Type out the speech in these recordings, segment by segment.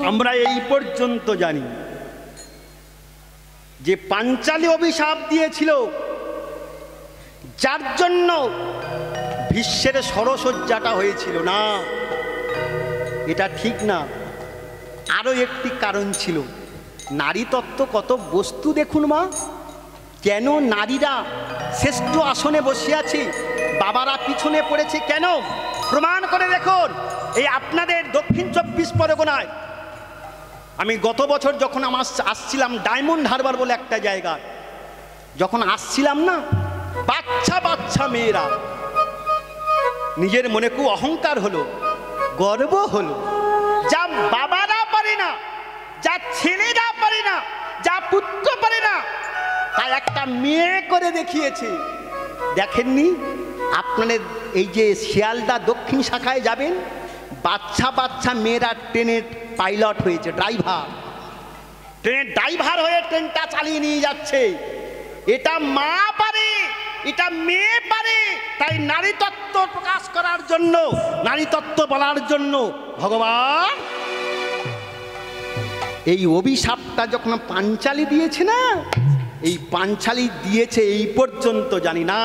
আমরা এই পর্যন্ত জানি যে পাঞ্চালী অভিশাপ দিয়েছিল, যার জন্য ভীষ্মের ষড়সজ্জাটা হয়েছিল না, এটা ঠিক না। আরো একটি কারণ ছিল, নারী তত্ত্ব কত বস্তু দেখুন মা, কেন নারীরা শ্রেষ্ঠ আসনে বসে আছে, বাবারা পিছনে পড়েছে কেন? প্রমাণ করে দেখুন। এই আপনাদের দক্ষিণ 24 পরগনায় আমি গত বছর যখন আসছিলাম ডায়মন্ড হারবার বলে একটা জায়গা, যখন আসছিলাম না, বাচ্চা বাচ্চা মেয়েরা, নিজের মনে খুব অহংকার হলো, গর্ব হলো, যা বাবারা পারে না, যা ছেলেরা পারে না, যা পুত্র পারে না, তাই একটা মেয়ে করে দেখিয়েছে। দেখেননি আপনাদের এই যে শিয়ালদা দক্ষিণ শাখায় যাবেন, বাচ্চা বাচ্চা মেয়েরা ট্রেনের পাইলট হয়েছে, ড্রাইভার, ট্রেনের ড্রাইভার হয়ে ট্রেনটা চালিয়ে নিয়ে যাচ্ছে। এটা মা পারে, এটা মেয়ে পারে। তাই নারী তত্ত্ব প্রকাশ করার জন্য, নারী তত্ত্ব বলার জন্য ভগবান এই অভিশাপটা যখন পাঞ্চালী দিয়েছে না, এই পাঞ্চালী দিয়েছে এই পর্যন্ত জানি না,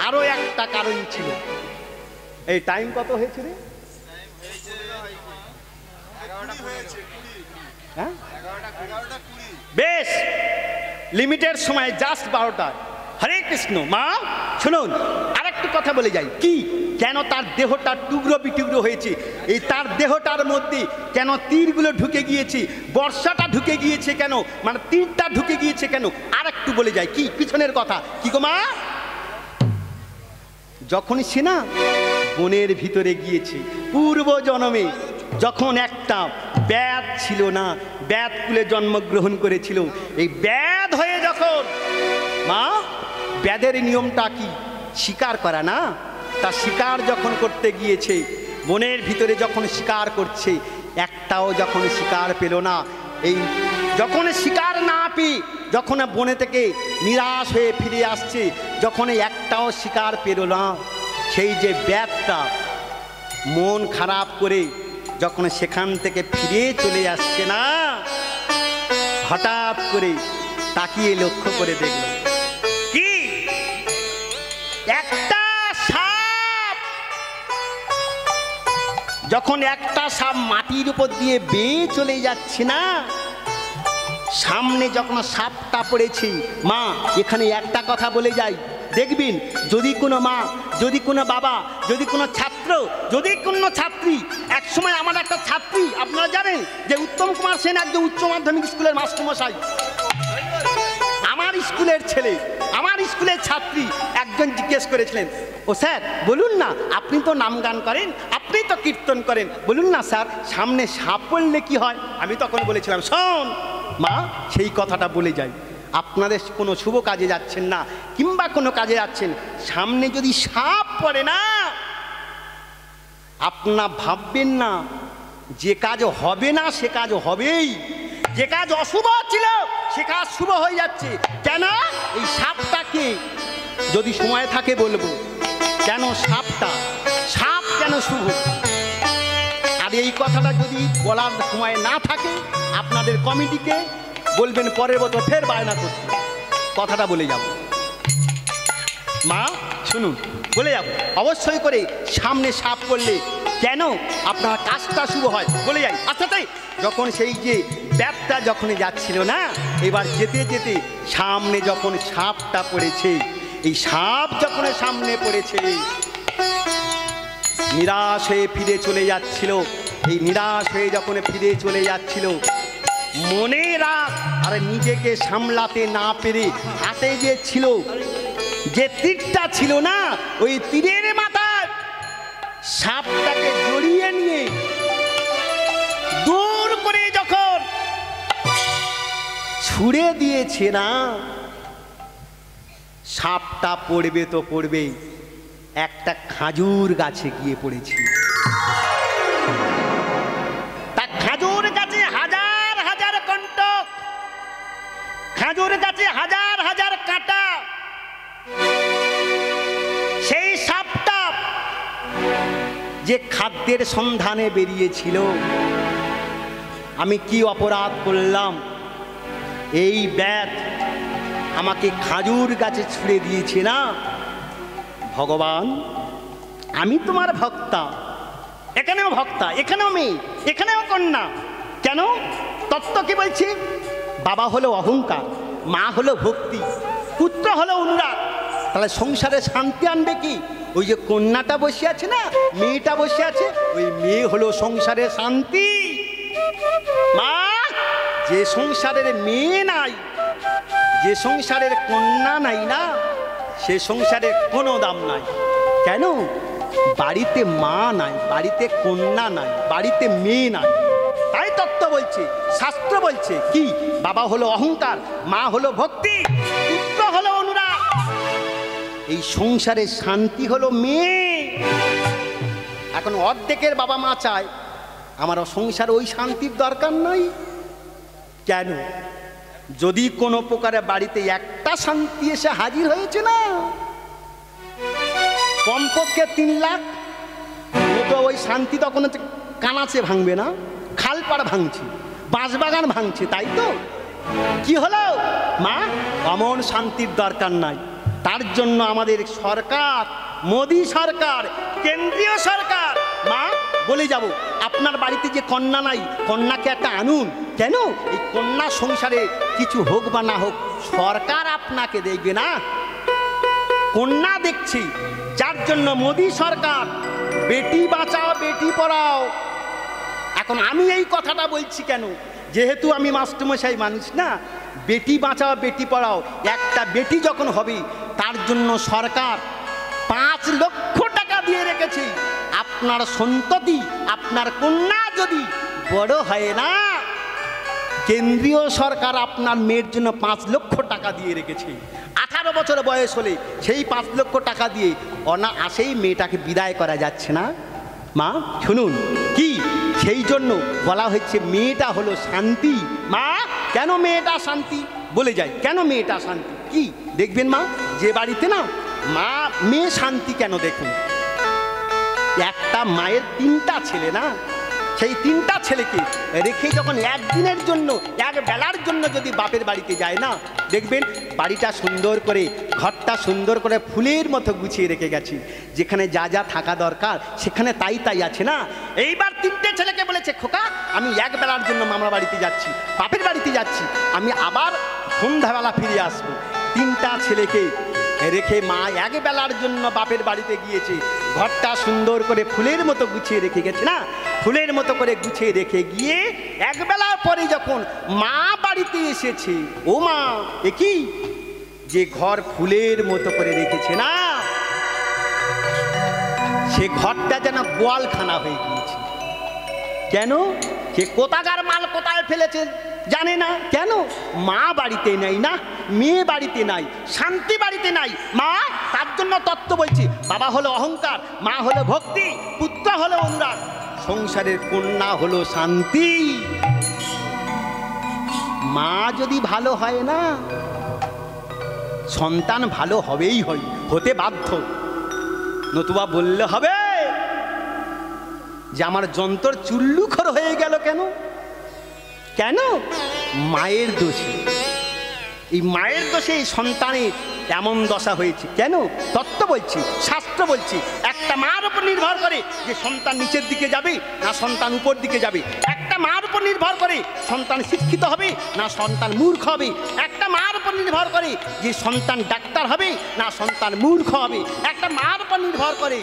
আরো একটা কারণ ছিল। এই টাইম কত হয়েছে রে? হ্যাঁ, বেশ, লিমিটেড সময়, জাস্ট 12টা। হরে কৃষ্ণ। মা শুনুন, আরেকটু কথা বলে যাই। কি কেন তার দেহটা টুকরো বিটুকরো হয়েছে? এই তার দেহটার মধ্যে কেন তীরগুলো ঢুকে গিয়েছে, বর্ষাটা ঢুকে গিয়েছে কেন, মানে তীরটা ঢুকে গিয়েছে কেন, আর একটু বলে যাই। কি পিছনের কথা? কি গো মা? যখন সে না বনের ভিতরে গিয়েছে পূর্ব জন্মে, যখন একটা ব্যাধ ছিল না, ব্যাধ কুলে জন্মগ্রহণ করেছিল, এই ব্যাধ হয়ে যখন মা, ব্যাধের নিয়মটা কি? শিকার করা না? তা শিকার যখন করতে গিয়েছে, বনের ভিতরে যখন শিকার করছে, একটাও যখন শিকার পেল না, এই যখন শিকার না পেয়ে যখন বনে থেকে নিরাশ হয়ে ফিরে আসছে, যখন একটাও শিকার পেল না, সেই যে ব্যাধটা মন খারাপ করে যখন সেখান থেকে ফিরে চলে আসছে না, হঠাৎ করে তাকিয়ে লক্ষ্য করে দেখল কি একটা সাপ, যখন একটা সাপ মাটির উপর দিয়ে বেয়ে চলে যাচ্ছে না, সামনে যখন সাপটা পড়েছে, মা এখানে একটা কথা বলে যাই, দেখবেন যদি কোনো মা, যদি কোনো বাবা, যদি কোনো ছাত্র, যদি কোনো ছাত্রী, এক সময় আমার একটা ছাত্রী, আপনারা জানেন যে উত্তম কুমার সেন একজন উচ্চ মাধ্যমিক স্কুলের মাস্টারমশাই, আমার স্কুলের ছেলে, আমার স্কুলের ছাত্রী একজন জিজ্ঞেস করেছিলেন, ও স্যার বলুন না, আপনি তো নাম গান করেন, আপনি তো কীর্তন করেন, বলুন না স্যার সামনে সাপ পড়লে কি হয়? আমি তখন বলেছিলাম, শোন মা, সেই কথাটা বলে যাই, আপনাদের কোনো শুভ কাজে যাচ্ছেন না কিংবা কোনো কাজে যাচ্ছেন, সামনে যদি সাপ পড়ে না, আপনারা ভাববেন না যে কাজ হবে না সে কাজ হবেই, যে কাজ অশুভ ছিল সে কাজ শুভ হয়ে যাচ্ছে। কেন? এই সাপটাকে যদি সময় থাকে বলবো কেন সাপটা, সাপ কেন শুভ। আর এই কথাটা যদি বলার সময় না থাকে, আপনাদের কমিটিকে বলবেন পরের বছর ফের বায়না করতে, কথাটা বলে যাব। মা শুনুন, বলে যাব অবশ্যই করে, সামনে সাপ করলে কেন আপনার কাজটা শুভ হয় বলে যাই। আচ্ছা তাই যখন সেই যে ব্যাপটা যখন যাচ্ছিল না, এবার যেতে যেতে সামনে যখন সাপটা পড়েছে, এই সাপ যখন সামনে পড়েছে, নিরাশ হয়ে ফিরে চলে যাচ্ছিল, এই নিরাশ হয়ে যখন ফিরে চলে যাচ্ছিল, মনে রাখ আর নিজেকে সামলাতে না পেরে হাতে যে ছিল, যে তীরটা ছিল না, ওই তীরের মাথায় সাপটাকে জড়িয়ে নিয়ে দূর করে যখন ছুঁড়ে দিয়েছে না, সাপটা পড়বে তো পড়বেই, একটা খাজুর গাছে গিয়ে পড়েছে। তা খাজুর গাছে হাজার হাজার কণ্টক, খাজুর গাছে হাজার হাজার কাঁটা, সেই সাপটা যে খাদ্যের সন্ধানে বেরিয়েছিল, আমি কি অপরাধ করলাম? এই ব্যাধ আমাকে খাজুর গাছে ছুঁড়ে দিয়েছে না। ভগবান, আমি তোমার ভক্তা, এখানেও ভক্তা, এখানেও মেয়ে, এখানেও কন্যা। কেন? তত্ত্ব কি বলছি? বাবা হলো অহংকার, মা হলো ভক্তি, পুত্র হলো অনুরাগ। তাহলে সংসারে শান্তি আনবে কি? ওই যে কন্যাটা বসে আছে না, মেয়েটা বসে আছে, ওই মেয়ে হলো সংসারের শান্তি। মা, যে সংসারের মেয়ে নাই, যে সংসারের কন্যা নাই না, সে সংসারের কোনো দাম নাই। কেন? বাড়িতে মা নাই, বাড়িতে কন্যা নাই, বাড়িতে মেয়ে নাই। তাই তত্ত্ব বলছে, শাস্ত্র বলছে কি? বাবা হলো অহংকার, মা হলো ভক্তি, পুত্র হলো অনুরাগ। এই সংসারের শান্তি হলো মেয়ে। এখন অর্ধেকের বাবা মা চায় আমার সংসার ওই শান্তির দরকার নাই। কেন? যদি কোনো প্রকারে বাড়িতে একটা শান্তি এসে হাজির হয়েছে না, কমপক্ষে 3 লাখ, তো ওই শান্তি তখন কানাচে ভাঙবে না, খালপাড় ভাঙছে, বাঁশবাগান ভাঙছে, তাই তো? কি হলো মা? অমন শান্তির দরকার নাই। তার জন্য আমাদের সরকার, মোদী সরকার, কেন্দ্রীয় সরকার, মা বলে যাব আপনার বাড়িতে যে কন্যা নাই, কন্যাকে একটা আনুন। কেন? এই কন্যা সংসারে কিছু হোক বা না হোক, সরকার আপনাকে দেখবে না, কন্যা দেখছি। যার জন্য মোদী সরকার বেটি বাঁচাও বেটি পড়াও। এখন আমি এই কথাটা বলছি কেন? যেহেতু আমি মাস্টারমশাই মানুষ না, বেটি বাঁচাও বেটি পড়াও, একটা বেটি যখন হবে তার জন্য সরকার 5 লক্ষ টাকা দিয়ে রেখেছে। আপনার সন্ততি, আপনার কন্যা যদি বড় হয় না, কেন্দ্রীয় সরকার আপনার মেয়ের জন্য 5 লক্ষ টাকা দিয়ে রেখেছে। 18 বছর বয়স হলে সেই 5 লক্ষ টাকা দিয়ে অনায়াসেই মেয়েটাকে বিদায় করা যাচ্ছে না। মা শুনুন, কি সেই জন্য বলা হচ্ছে মেয়েটা হলো শান্তি। মা, কেন মেয়েটা শান্তি বলে যায়? কেন মেয়েটা শান্তি? কি দেখবেন মা, যে বাড়িতে না মা মেয়ে শান্তি কেন? দেখুন, একটা মায়ের 3টা ছেলে না, সেই 3টা ছেলেকে রেখে যখন একদিনের জন্য, এক বেলার জন্য যদি বাপের বাড়িতে যায় না, দেখবেন বাড়িটা সুন্দর করে, ঘরটা সুন্দর করে ফুলের মতো গুছিয়ে রেখে গেছি। যেখানে যা যা থাকা দরকার সেখানে তাই তাই আছে না। এইবার 3টে ছেলেকে বলেছে, খোকা আমি এক বেলার জন্য মামার বাড়িতে যাচ্ছি, বাপের বাড়িতে যাচ্ছি, আমি আবার সন্ধ্যাবেলা ফিরে আসবো। 3টা ছেলেকে রেখে মা এক বেলার জন্য বাপের বাড়িতে গিয়েছে। ঘরটা সুন্দর করে ফুলের মতো গুছিয়ে রেখে গেছে না, ফুলের মতো করে গুছিয়ে রেখে গিয়ে এক বেলার পরে যখন মা বাড়িতে এসেছে, ও মা এ কি, যে ঘর ফুলের মতো করে রেখেছে না, সে ঘরটা যেন গোয়ালখানা হয়ে গিয়েছে। কেন? সে কোথাকার মাল কোথায় ফেলেছে জানে না। কেন? মা বাড়িতে নেই না, মেয়ে বাড়িতে নাই, শান্তি বাড়িতে নাই। মা, তার জন্য তত্ত্ব বলছি, বাবা হলো অহংকার, মা হলো ভক্তি, পুত্র হলো অনুরাগ, সংসারের কন্যা হলো শান্তি। মা যদি ভালো হয় না, সন্তান ভালো হবেই, হতে বাধ্য। নতুবা বললে হবে যে আমার যন্ত্র চুল্লুখর হয়ে গেল। কেন? কেন? মায়ের দোষে, এই মায়ের দোষে এই সন্তানের এমন দশা হয়েছে। কেন? তত্ত্ব বলছি, শাস্ত্র বলছি, একটা মার উপর নির্ভর করে যে সন্তান নিচের দিকে যাবে না সন্তান উপর দিকে যাবে। একটা মার উপর নির্ভর করে সন্তান শিক্ষিত হবে না সন্তান মূর্খ হবে। একটা মার উপর নির্ভর করে যে সন্তান ডাক্তার হবে না সন্তান মূর্খ হবে। একটা মার উপর নির্ভর করে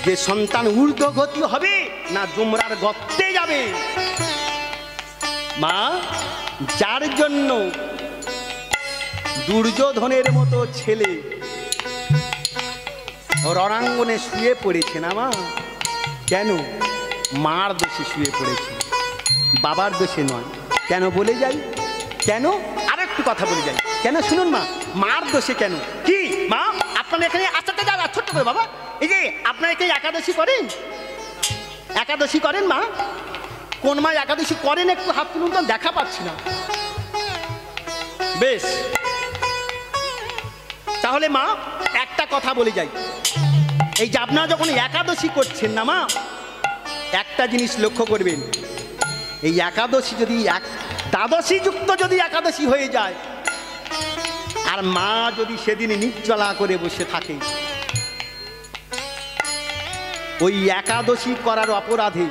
যে সন্তান ঊর্ধ্বগতি হবে না জমরার গর্তে যাবে। মা, যার জন্য দুর্যোধনের মতো ছেলে রণাঙ্গনে শুয়ে পড়েছে না মা, কেন? মার দোষে শুয়ে পড়েছে, বাবার দোষে নয়। কেন বলে যাই? কেন? আর একটু কথা বলে যাই। কেন শুনুন মা, মার দোষে কেন? কি মা, আপনারা এখানে আসাতে যাওয়া ছোট্ট করে বাবা, এই যে আপনারা এখানে একাদশী করেন, একাদশী করেন মা? কোন মা একাদশী করেন একটু হাত তুলুন তো, দেখা পাচ্ছি না। বেশ, তাহলে মা একটা কথা বলে যাই, এই যে আপনারা যখন একাদশী করছেন না মা, একটা জিনিস লক্ষ্য করবেন, এই একাদশী যদি দ্বাদশী যুক্ত যদি একাদশী হয়ে যায়, আর মা যদি সেদিন নির্জলা করে বসে থাকে, ওই একাদশী করার অপরাধে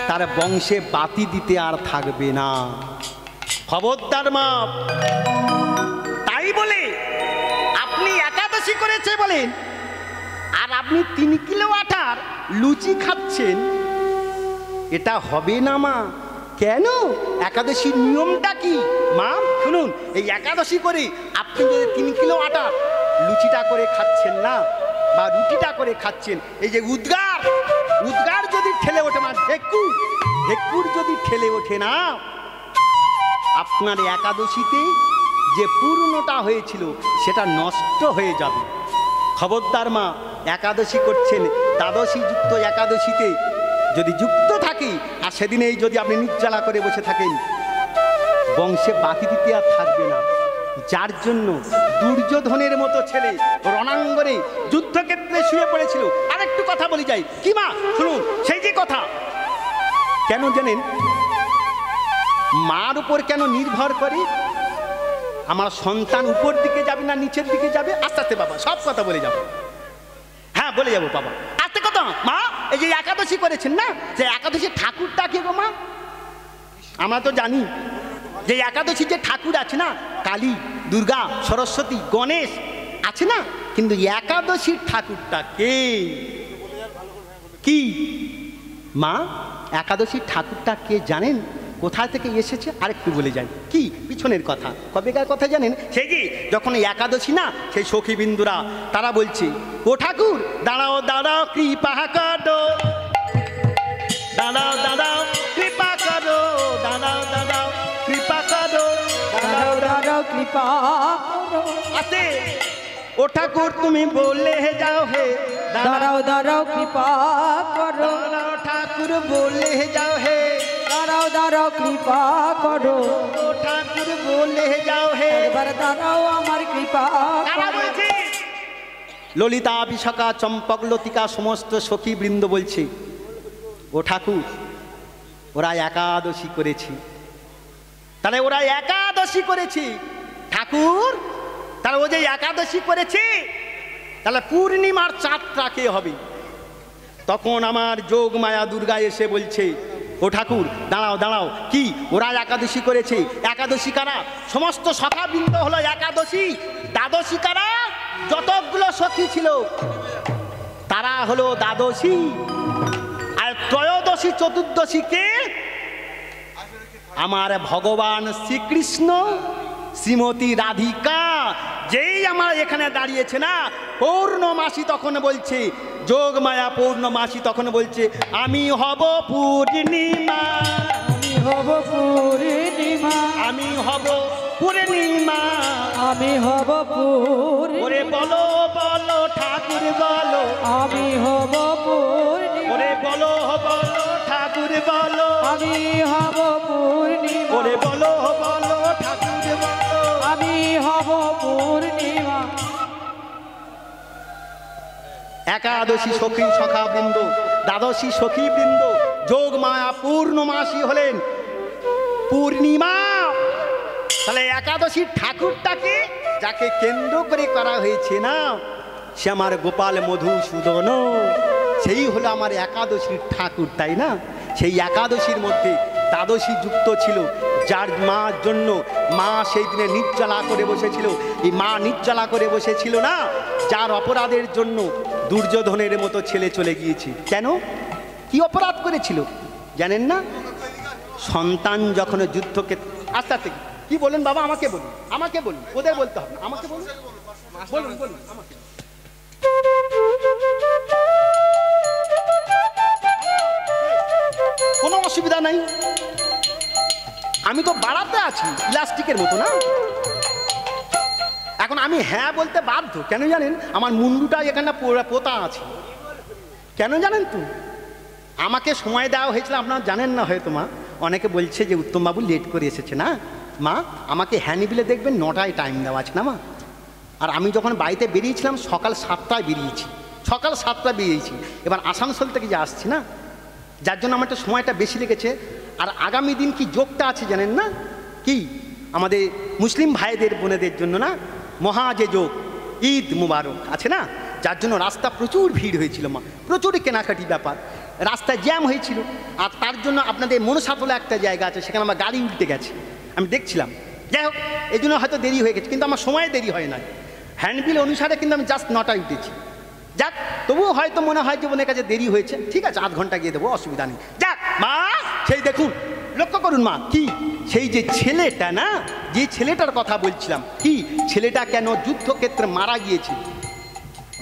তার বংশে বাতি দিতে আর থাকবে না। খবরদার মা। তাই বলে আপনি একাদশী করেছে বলেন, আর আপনি 3 কিলো আটার লুচি খাচ্ছেন, এটা হবে না মা। কেন? একাদশীর নিয়মটা কি মা? শুনুন, এই একাদশী করে আপনি যদি 3 কিলো আটা লুচিটা করে খাচ্ছেন না, বা রুটিটা করে খাচ্ছেন, এই যে উদ্গার যদি ঠেলে ওঠে মা, ঢেকুর যদি ঠেলে ওঠে না, আপনার একাদশীতে যে পূর্ণটা হয়েছিল সেটা নষ্ট হয়ে যাবে। খবরদার মা, একাদশী করছেন, দ্বাদশী যুক্ত একাদশীতে যদি যুক্ত থাকি, আর সেদিনেই যদি আপনি নির্জলা করে বসে থাকেন, বংশে বাতি দিতে আর থাকবে না। যার জন্য দুর্যোধনের মতো ছেলে রণাঙ্গনে যুদ্ধক্ষেত্রে শুয়ে পড়েছিল। আরেকটু কথা বলি যাই কি মা, শুনুন সেই যে কথা। কেন জানেন মার উপর কেন নির্ভর করে? আমার সন্তান উপর দিকে যাবে না নিচের দিকে যাবে? আস্তে আস্তে বাবা, সব কথা বলে যাবো। হ্যাঁ বলে যাবো বাবা, আস্তে কথা। মা, এই যে একাদশী করেছেন না, যে একাদশী ঠাকুরটা কে গো মা? আমরা তো জানি যে একাদশী যে ঠাকুর আছে না, কালী, দুর্গা, সরস্বতী, গণেশ আছে না, কিন্তু একাদশীর ঠাকুরটা কে? কি মা, একাদশীর ঠাকুরটা কে জানেন? কোথা থেকে এসেছে আরেকটু বলে যান। কি পিছনের কথা, কবেকার কথা জানেন? সেই যে যখন একাদশী না, সেই সখীবিন্দুরা তারা বলছে, ও ঠাকুর দাঁড়াও দাঁড়াও কৃপা করো, দাঁড়াও দাঁড়াও কৃপা করো, দাঁড়াও দাঁড়াও কৃপা করো, দাঁড়াও দাঁড়াও কৃপা করো। আতে ও ঠাকুর তুমি বলে যাও হে, দাঁড়াও দাঁড়াও কৃপা করো, দাঁড়াও ঠাকুর বলে যাও হে, দাঁড়াও দাঁড়াও কৃপা করো, ও ঠাকুর বলে যাও হে, এবার দাঁড়াও আমার কৃপা করো। ললিতা, বিশাখা, চম্পক, লতিকা সমস্ত সখী বৃন্দ বলছে, ও ঠাকুর ওরা একাদশী করেছে। তাহলে ওরা একাদশী করেছে ঠাকুর, তাহলে ও যে একাদশী করেছে, তাহলে পূর্ণিমার চাঁদটা কে হবে? তখন আমার যোগ মায়া দুর্গা এসে বলছে, ও ঠাকুর দাঁড়াও দাঁড়াও, কি ওরা একাদশী করেছে? একাদশী কারা? সমস্ত সখাবৃন্দ হলো একাদশী। দ্বাদশী কারা? যতগুলো সখী ছিল তারা হলো দ্বাদশী। আর ত্রয়োদশী চতুর্দশী কে? আমার ভগবান শ্রীকৃষ্ণ, শ্রীমতী রাধিকা। যেই আমার এখানে দাঁড়িয়েছে না, পৌর্ণমাসী তখন বলছে, যোগ মায়া পৌর্ণমাসী তখন বলছে, আমি হব পূর্ণিমা, আমি হব পূর্ণিমা, আমি হব পূর্ণিমা, আমি হব পূর্ণিমা। ওরে বলো বলো ঠাকুর বলো, আমি হব পূর্ণিমা। ওরে বলো বলো ঠাকুর বলো, আমি হব পূর্ণিমা। ওরে বলো বলো ঠাকুর বলো, আমি হব পূর্ণিমা। একাদশী সখী সখাবৃন্দ, দ্বাদশী সখীবৃন্দ, যোগ মায়া পূর্ণমাসী হলেন পূর্ণিমা। তাহলে একাদশীর ঠাকুরটাকে যাকে কেন্দ্র করে করা হয়েছে না, সে আমার গোপাল মধুসূদন, সেই হলো আমার একাদশীর ঠাকুর, তাই না? সেই একাদশীর মধ্যে দ্বাদশী যুক্ত ছিল, যার মার জন্য মা সেই দিনে নির্জলা করে বসেছিল। এই মা নির্জলা করে বসেছিল না, যার অপরাধের জন্য দুর্যোধনের মতো ছেলে চলে গিয়েছে। কেন? কি অপরাধ করেছিল জানেন না? সন্তান যখন যুদ্ধকে, আস্তে আস্তে কি বলেন বাবা, আমাকে বলুন, আমাকে বলুন, ওদের বলতে হবে না, আমাকে বলুন, বলুন বলুন আমাকে। কোনো অসুবিধা নাই, আমি তো বাড়াতে আছি ইলাস্টিকের মতো না। এখন আমি হ্যাঁ বলতে বাধ্য, কেন জানেন? আমার মুন্ডুটা এখানে পোতা আছে। কেন জানেন তো? আমাকে সময় দেওয়া হয়েছিল, আপনারা জানেন না হয়তো মা। অনেকে বলছে যে উত্তমবাবু লেট করে এসেছে না মা, আমাকে হ্যাঁ নিবিলে দেখবেন 9টায় টাইম দেওয়া আছে না মা। আর আমি যখন বাড়িতে বেরিয়েছিলাম সকাল 7টায় বেরিয়েছি, সকাল 7টায় বেরিয়েছি। এবার আসানসোল থেকে যে আসছি না, যার জন্য আমার একটু সময়টা বেশি লেগেছে। আর আগামী দিন কি যোগটা আছে জানেন না? কি আমাদের মুসলিম ভাইদের বোনেদের জন্য না, মহা যে যোগ ঈদ মুবারক আছে না, যার জন্য রাস্তা প্রচুর ভিড় হয়েছিল, মা প্রচুর কেনাকাটি ব্যাপার, রাস্তায় জ্যাম হয়েছিল। আর তার জন্য আপনাদের মনসাতলে একটা জায়গা আছে, সেখানে আমার গাড়ি উল্টে গেছে, আমি দেখছিলাম। যাই হোক, এই জন্য হয়তো দেরি হয়ে গেছে, কিন্তু আমার সময় দেরি হয় না। হ্যান্ডবিল অনুসারে কিন্তু আমি জাস্ট 9টায় উঠেছি। যাক, তবুও হয়তো মনে হয় যে বোনের কাছে দেরি হয়েছে, ঠিক আছে 8 ঘন্টা গিয়ে দেবো, অসুবিধা নেই। যাক মা, সেই দেখুন, লক্ষ্য করুন মা, কি সেই যে ছেলেটা না, যে ছেলেটার কথা বলছিলাম, কি ছেলেটা কেন যুদ্ধক্ষেত্রে মারা গিয়েছে।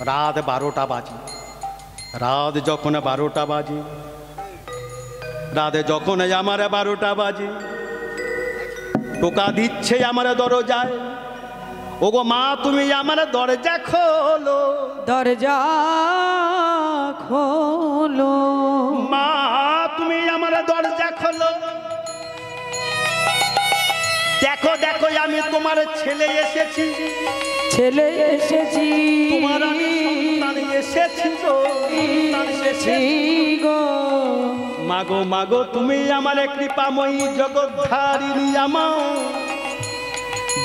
রাত 12টা বাজে, রাত যখন 12টা বাজে, রাতে যখন আমার 12টা বাজে, টোকা দিচ্ছে আমার দরজায়, ওগো মা তুমি আমার দরজা খোলো, দরজা খোলো, মা তুমি আমার দরজা খোলো। দেখো দেখো আমি তোমার ছেলে এসেছি, ছেলে এসেছি, তোমার আমি সন্তান এসেছি গো, সন্তান এসেছি গো। মাগো মাগো তুমি আমার কৃপাময়ী জগদ্ধারিণী, আমার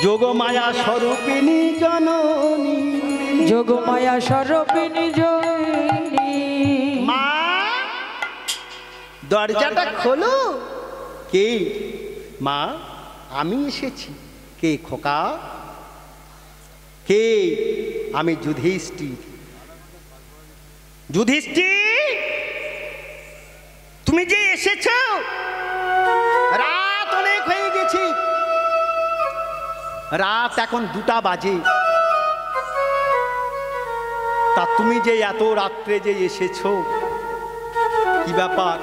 যোগমায়া স্বরূপিণী জননী, যোগমায়া স্বরূপিণী জননী। মা দরজাটা খোলো। কে? মা আমি এসেছি। কে খোকা? কে? আমি যুধিষ্ঠির। যুধিষ্ঠির তুমি যে এসেছো, রাত অনেক হয়ে গেছে, রাত এখন 2টা বাজে, তা তুমি যে এত রাত্রে যে এসেছো, কি ব্যাপার?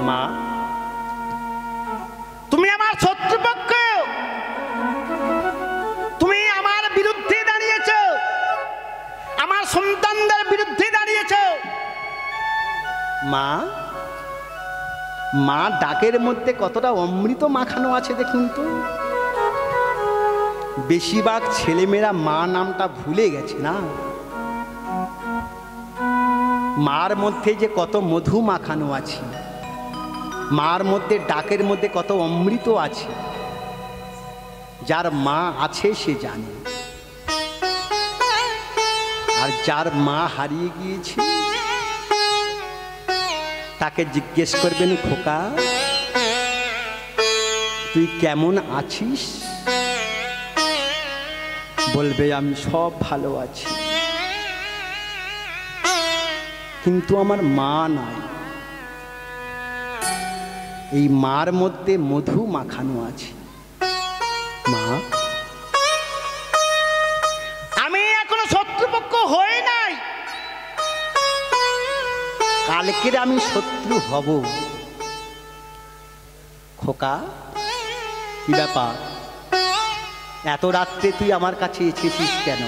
মা তুমি আমার শত্রুপক্ষ, তুমি আমার বিরুদ্ধে দাঁড়িয়েছো, আমার সন্তানদের বিরুদ্ধে দাঁড়িয়েছো। মা, মা ডাকের মধ্যে কতটা অমৃত মাখানো আছে দেখুন তো। বেশিরভাগ ছেলেমেয়েরা মা নামটা ভুলে গেছে না। মার মধ্যে যে কত মধু মাখানো আছে, মার মধ্যে ডাকের মধ্যে কত অমৃত আছে, যার মা আছে সে জানে। আর যার মা হারিয়ে গিয়েছে তাকে জিজ্ঞেস করবেন, খোকা তুই কেমন আছিস? বলবে আমি সব ভালো আছি, কিন্তু আমার মা নাই। এই মার মধ্যে মধু মাখানো আছে। মা আমি এখনো শত্রুপক্ষ হই নাই, কালকের আমি শত্রু হব। খোকা কি ব্যাপার, এত রাত্রে তুই আমার কাছে এসেছিস কেন?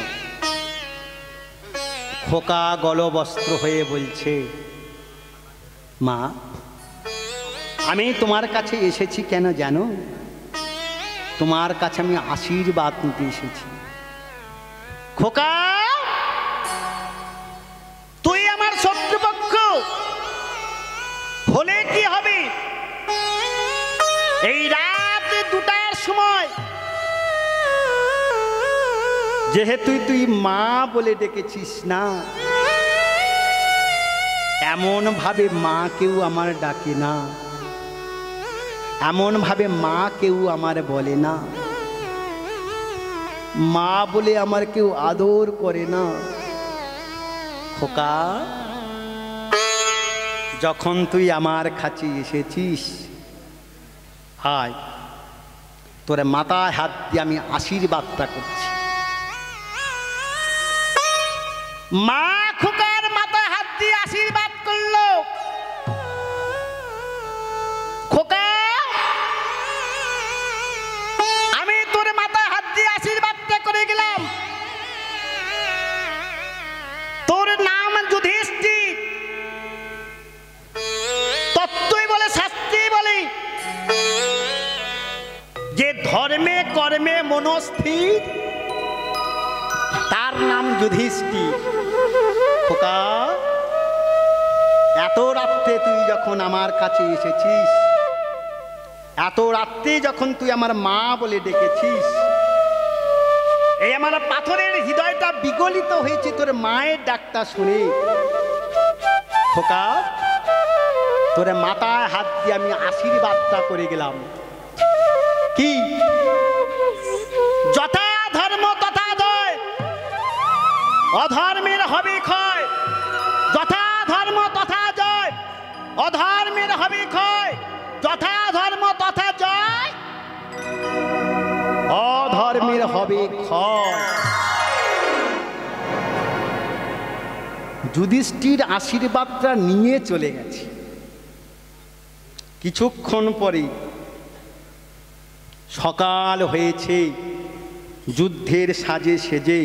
খোকা গলবস্ত্র হয়ে বলছে, মা আমি তোমার কাছে এসেছি কেন জানো? তোমার কাছে আমি আশীর্বাদ নিতে এসেছি। খোকা তুই আমার শত্রুপক্ষ হলে কি হবে? এই রাত 2টার সময় যেহেতু তুই মা বলে ডেকেছিস না, এমন ভাবে মা কেউ আমার ডাকে না, এমন ভাবে মা কেউ আমার বলে না, মা বলে আমার কেউ আদর করে না। খোকা যখন তুই আমার কাছে এসেছিস, আয় তোর মাথায় হাত দিয়ে আমি আশীর্বাদটা করছি। মা খোকার মাথায় হাত দিয়ে আশীর্বাদ করলো। খোকা আমি তোর মাথায় হাত দিয়ে আশীর্বাদটা করে গেলাম। তোর নাম যুধিষ্ঠির, তত্ত্বই বলে শাস্ত্রী বলে যে ধর্মে কর্মে মনস্থির, তার নাম যুধিষ্ঠির। খোকা এত রাত্রে তুই যখন আমার কাছে এসেছিস, এত রাত্রে যখন তুই আমার মা বলে ডেকেছিস, এই আমার পাথরের হৃদয়টা বিগলিত হয়েছে তোর মায়ের ডাকটা শুনে। খোকা, তোর মাথায় হাত দিয়ে আমি আশীর্বাদটা করে গেলাম। কি? যথা ধর্ম তথা জয়, অধর্মের হবে ক্ষয়। যথা ধর্ম তথা জয়, অধর্মের হবে ক্ষয়। যথা ধর্ম তথা জয়, অধর্মের হবে ক্ষয়। যুধিষ্ঠির আশীর্বাদটা নিয়ে চলে গেছে। কিছুক্ষণ পরে সকাল হয়েছে, যুদ্ধের সাজে সেজে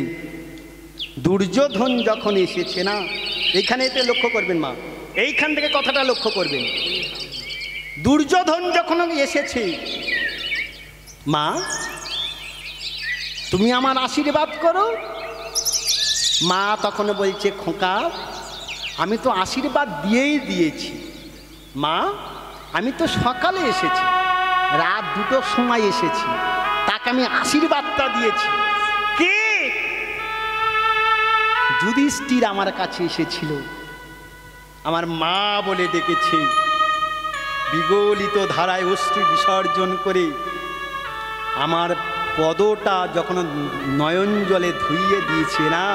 দুর্যোধন যখন এসেছে না, এইখানে এতে লক্ষ্য করবেন মা, এইখান থেকে কথাটা লক্ষ্য করবেন। দুর্যোধন যখন এসেছে, মা তুমি আমার আশীর্বাদ করো। মা তখন বলছে, খোকা আমি তো আশীর্বাদ দিয়েই দিয়েছি। মা আমি তো সকালে এসেছি, রাত 2টোর সময় এসেছি, তাকে আমি আশীর্বাদটা দিয়েছি। কি? যুধিষ্ঠির আমার কাছে এসেছিল, আমার মা বলে ডেকেছে। বিগলিত ধারায় অশ্রু বিসর্জন করে আমার পদটা যখন নয়ন জলে ধুইয়ে দিয়েছে না,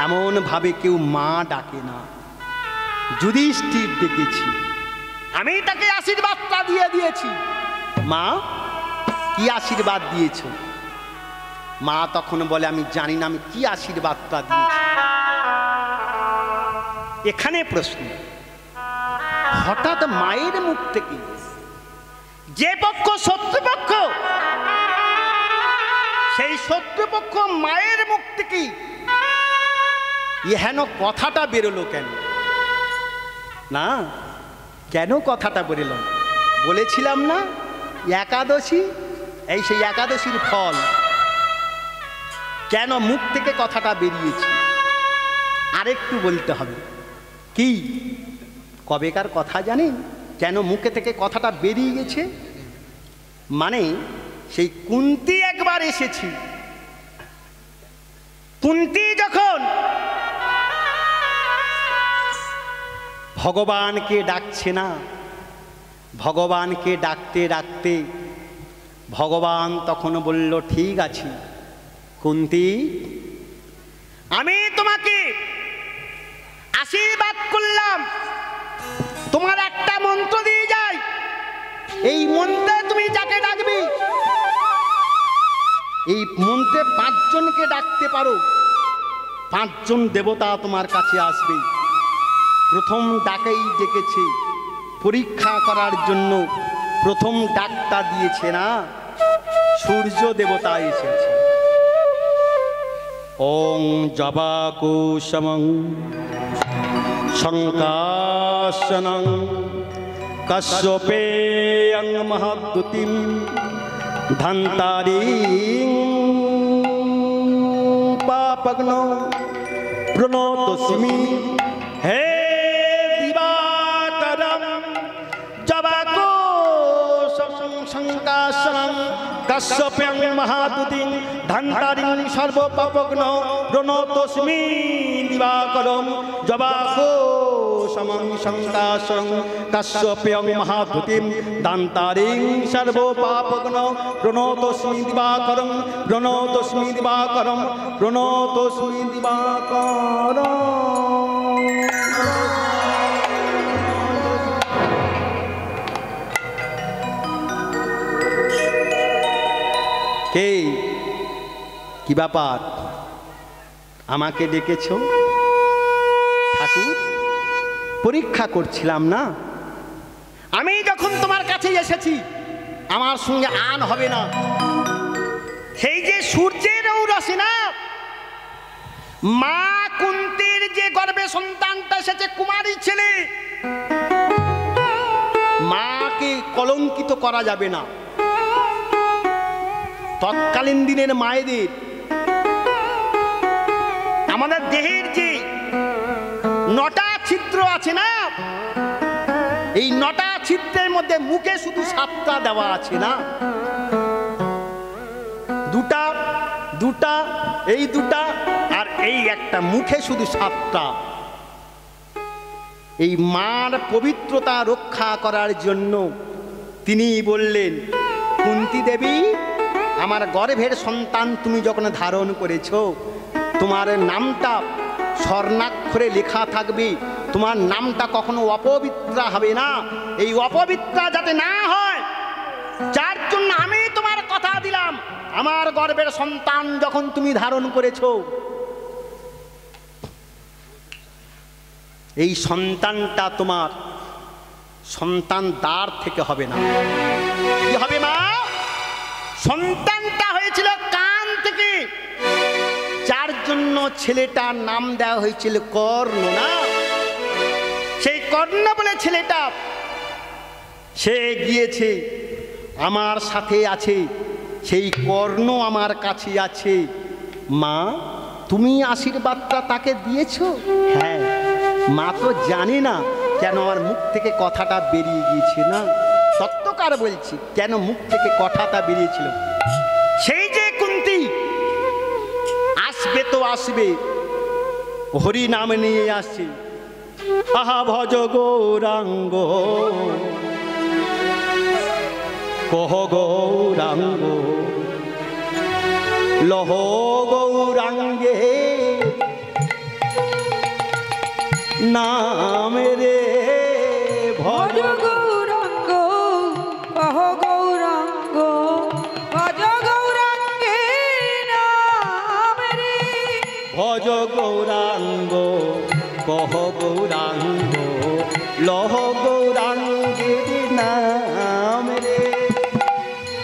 এমন ভাবে কেউ মা ডাকে না। যুধিষ্ঠির ডেকেছি, আমি তাকে আশীর্বাদটা দিয়ে দিয়েছি। মা কি আশীর্বাদ দিয়েছ? মা তখন বলে, আমি জানি না আমি কি আশীর্বাদটা দিয়েছি। এখানে প্রশ্ন, হঠাৎ মায়ের মুখ থেকে যে পক্ষ শত্রুপক্ষ, সেই শত্রুপক্ষ মায়ের মুখ থেকে হেন কথাটা বেরোলো কেন? না, কেন কথাটা বেরোলো? বলেছিলাম না একাদশী, এই সেই একাদশীর ফল। কেন মুখ থেকে কথাটা বেরিয়েছে আরেকটু বলতে হবে। কি কবেকার কথা জানেন? কেন মুখে থেকে কথাটা বেরিয়ে গেছে? মানে সেই কুন্তী একবার এসেছি। কুন্তী যখন ভগবানকে ডাকছে না, ভগবানকে ডাকতে ডাকতে ভগবান তখন বলল, ঠিক আছে কুন্তী, আমি তোমাকে আশীর্বাদ করলাম, তোমার একটা মন্ত্র দিয়ে যাই, এই মন্ত্রে তুমি যাকে ডাকবি, এই মন্ত্রে 5 জনকে ডাকতে পারো, 5 জন দেবতা তোমার কাছে আসবে। প্রথম ডাকেই ডেকেছে পরীক্ষা করার জন্য, প্রথম ডাকটা দিয়েছে না, সূর্য দেবতা এসেছে। ওং জবাকুশমং শঙ্কাসনং কশ্যপেয়ং মহাদ্যুতিম ধন্তারিং পাপগ্নো প্রণতস্মি। হে দিবাকরং জবাকুশমং শঙ্কাসনং কশ্যপেয়ং মহাদ্যুতিং ধন্তারিং সর্বপাপগ্নো প্রণতস্মি। দিবাকরং জবাকুশমং শঙ্কাসনং কশ্যপেয়ং মহাদ্যুতিং ধন্তারিং সর্বপাপগ্নো প্রণতস্মি। দিবাকরং প্রণতস্মি, দিবাকরং প্রণতস্মি, দিবাকরং। কে? কি ব্যাপার? আমাকে ডেকেছ? ঠাকুর পরীক্ষা করছিলাম না, আমি যখন তোমার কাছে এসেছি আমার সঙ্গে আন হবে না। সেই যে সূর্যের ঔরসে না, মা কুন্তীর যে গর্ভে সন্তানটা এসেছে, কুমারী ছেলে, মাকে কলঙ্কিত করা যাবে না। তৎকালীন দিনের মায়েদের আমাদের দেহের যে 9টা ছিদ্র আছে না, এই 9টা ছিদ্রের মধ্যে মুখে শুধু 7টা দেওয়া আছে না, দুটা এই দুটা আর এই একটা, মুখে শুধু 7টা। এই মার পবিত্রতা রক্ষা করার জন্য তিনি বললেন, কুন্তী দেবী, আমার গর্ভের সন্তান তুমি যখন ধারণ করেছো, তোমার নামটা স্বর্ণাক্ষরে লেখা থাকবে, তোমার নামটা কখনো অপবিত্রা হবে না। এই অপবিত্রা যাতে না হয়, যার জন্য আমি তোমার কথা দিলাম, আমার গর্ভের সন্তান যখন তুমি ধারণ করেছো, এই সন্তানটা তোমার সন্তান দ্বার থেকে হবে না। কি হবে মা? সন্তানটা হয়েছিল কান থেকে, যার জন্য ছেলেটার নাম দেওয়া হয়েছিল কর্ণ না। সেই কর্ণ বলে ছেলেটা, সে গিয়েছে আমার সাথে আছে, সেই কর্ণ আমার কাছে আছে। মা, তুমি আশীর্বাদটা তাকে দিয়েছো? হ্যাঁ। মা তো জানে না কেন আমার মুখ থেকে কথাটা বেরিয়ে গিয়েছে না, সত্যকার বলছি, কেন মুখ থেকে কথাটা বেরিয়েছিল। সেই যে কুন্তী আসবে তো আসবে, হরি নাম নিয়ে আসছে, আহা ভজ গৌরাঙ্গ, কহ গৌরাঙ্গ, লহ গৌরাঙ্গে নাম রে, ভজ গৌরাঙ্গ, কহ গৌরাঙ্গ, ভজ গৌরাঙ্গে নাম রে, ভজ গৌরাঙ্গ, কহ গৌরাঙ্গ, লহ গৌরাঙ্গের নাম রে।